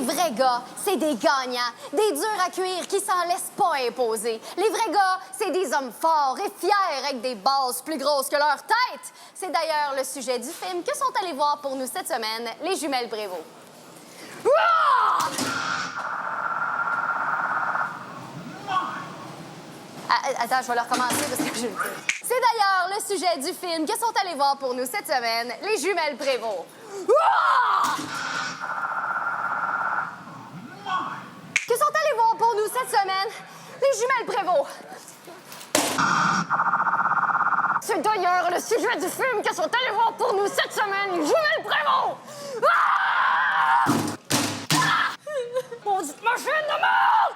vrais gars, c'est des gagnants, des durs à cuire qui s'en laissent pas imposer. Les vrais gars, c'est des hommes forts et fiers avec des bases plus grosses que leur tête. C'est d'ailleurs le sujet du film que sont allés voir pour nous cette semaine les jumelles Prévost. Ah! Attends, je vais le recommencer parce que je... C'est d'ailleurs le sujet du film que sont allés voir pour nous cette semaine les jumelles Prévost. Ah! Que sont allés voir pour nous cette semaine les jumelles Prévost. C'est d'ailleurs le sujet du film que sont allés voir pour nous cette semaine les jumelles Prévost. Ah! Ah! Maudite machine de mort!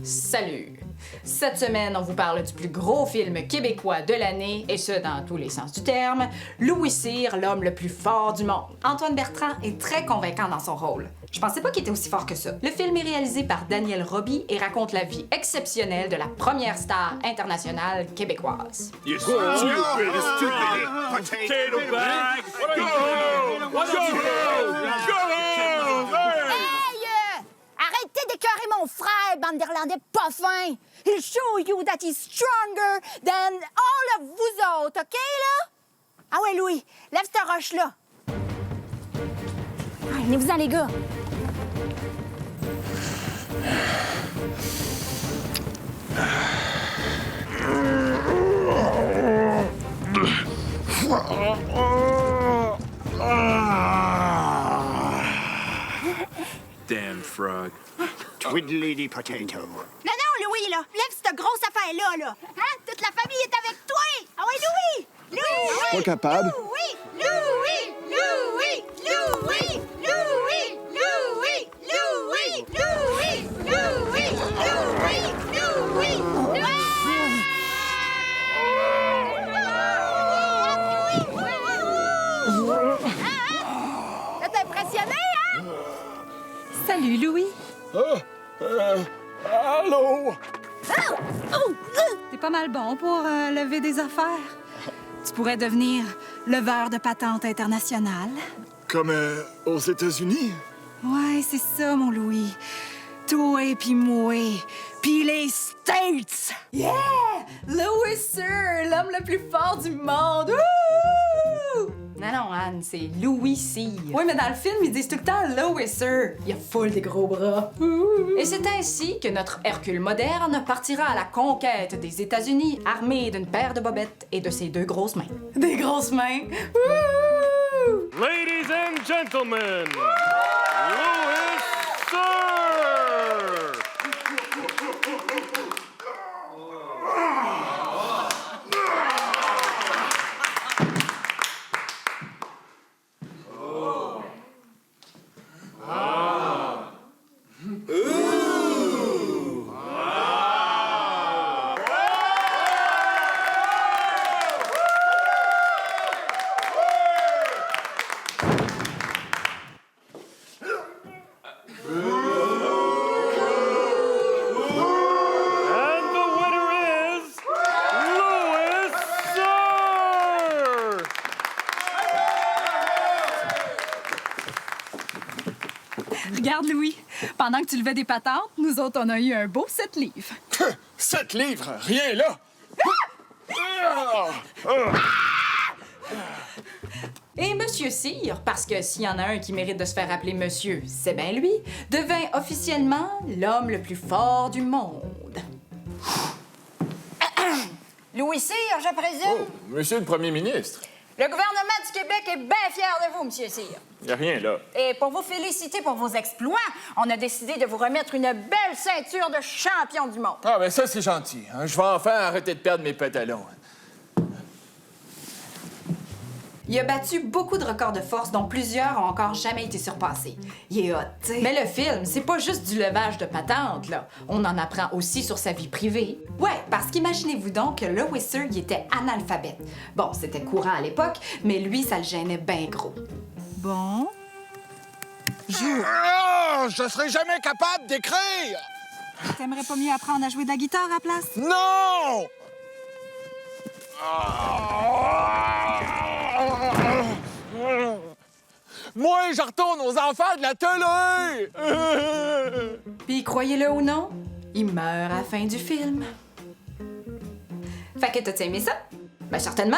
Salut! Cette semaine, on vous parle du plus gros film québécois de l'année, et ce, dans tous les sens du terme, Louis Cyr, l'homme le plus fort du monde. Antoine Bertrand est très convaincant dans son rôle. Je pensais pas qu'il était aussi fort que ça. Le film est réalisé par Daniel Roby et raconte la vie exceptionnelle de la première star internationale québécoise. You stupid potato bag! Go home! Go home! Go home! Hey! Arrêtez d'écœurer mon frère, bande d'Irlandais pas fins! He'll show you that he's stronger than all of vous autres, OK, là? Ah ouais, Louis, lève cette roche-là. Ah, venez-vous-en, les gars. Damn frog. Twiddly potato. Non, Louis, là, lève cette grosse affaire-là, là. Hein? Toute la famille est avec toi! Ah ouais, Louis! Louis! Je suis pas capable. Louis! Louis! Louis! Louis! Louis! Louis! Louis! Louis! Louis! Louis! Louis! T'es impressionné, hein? Salut, Louis! Allô? T'es pas mal bon pour lever des affaires. Tu pourrais devenir leveur de patente internationale. Comme aux États-Unis? Ouais, c'est ça, mon Louis. Toi pis moi, pis les States! Yeah! Louis Cyr, l'homme le plus fort du monde! Wouh! Non, Anne, c'est Louis Cyr. Oui, mais dans le film, ils disent tout le temps Louis Cyr. Il a full des gros bras. Et c'est ainsi que notre Hercule moderne partira à la conquête des États-Unis, armé d'une paire de bobettes et de ses deux grosses mains. Des grosses mains! Wouh! Ladies and gentlemen, Louis Cyr! Regarde, Louis, pendant que tu levais des patentes, nous autres, on a eu un beau 7 livres. 7 livres, rien là! Et Monsieur Cyr, parce que s'il y en a un qui mérite de se faire appeler Monsieur, c'est bien lui, devint officiellement l'homme le plus fort du monde. Louis Cyr, je présume. Monsieur le Premier ministre. Le gouvernement du Québec est bien fier de vous, Monsieur Cyr. Y a rien là. Et pour vous féliciter pour vos exploits, on a décidé de vous remettre une belle ceinture de champion du monde. Ah, ben ça, c'est gentil. Hein. Je vais enfin arrêter de perdre mes pantalons. Il a battu beaucoup de records de force, dont plusieurs ont encore jamais été surpassés. Il est hot, t'sais. Mais le film, c'est pas juste du levage de patente, là. On en apprend aussi sur sa vie privée. Ouais, parce qu'imaginez-vous donc que Louis Cyr, il était analphabète. Bon, c'était courant à l'époque, mais lui, ça le gênait bien gros. Bon. Joue. Ah, je serai jamais capable d'écrire! T'aimerais pas mieux apprendre à jouer de la guitare à la place? Non! Ah! que je retourne aux enfants de la télé! Puis croyez-le ou non, il meurt à la fin du film. Fait que t'as aimé ça? Ben certainement!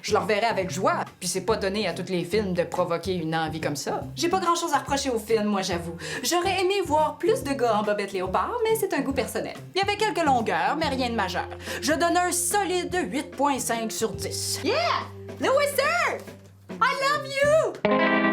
Je le reverrai avec joie, puis c'est pas donné à tous les films de provoquer une envie comme ça. J'ai pas grand-chose à reprocher au film, moi j'avoue. J'aurais aimé voir plus de gars en bobette léopard, mais c'est un goût personnel. Il y avait quelques longueurs, mais rien de majeur. Je donne un solide 8.5 sur 10. Yeah! Louis Sir! I love you!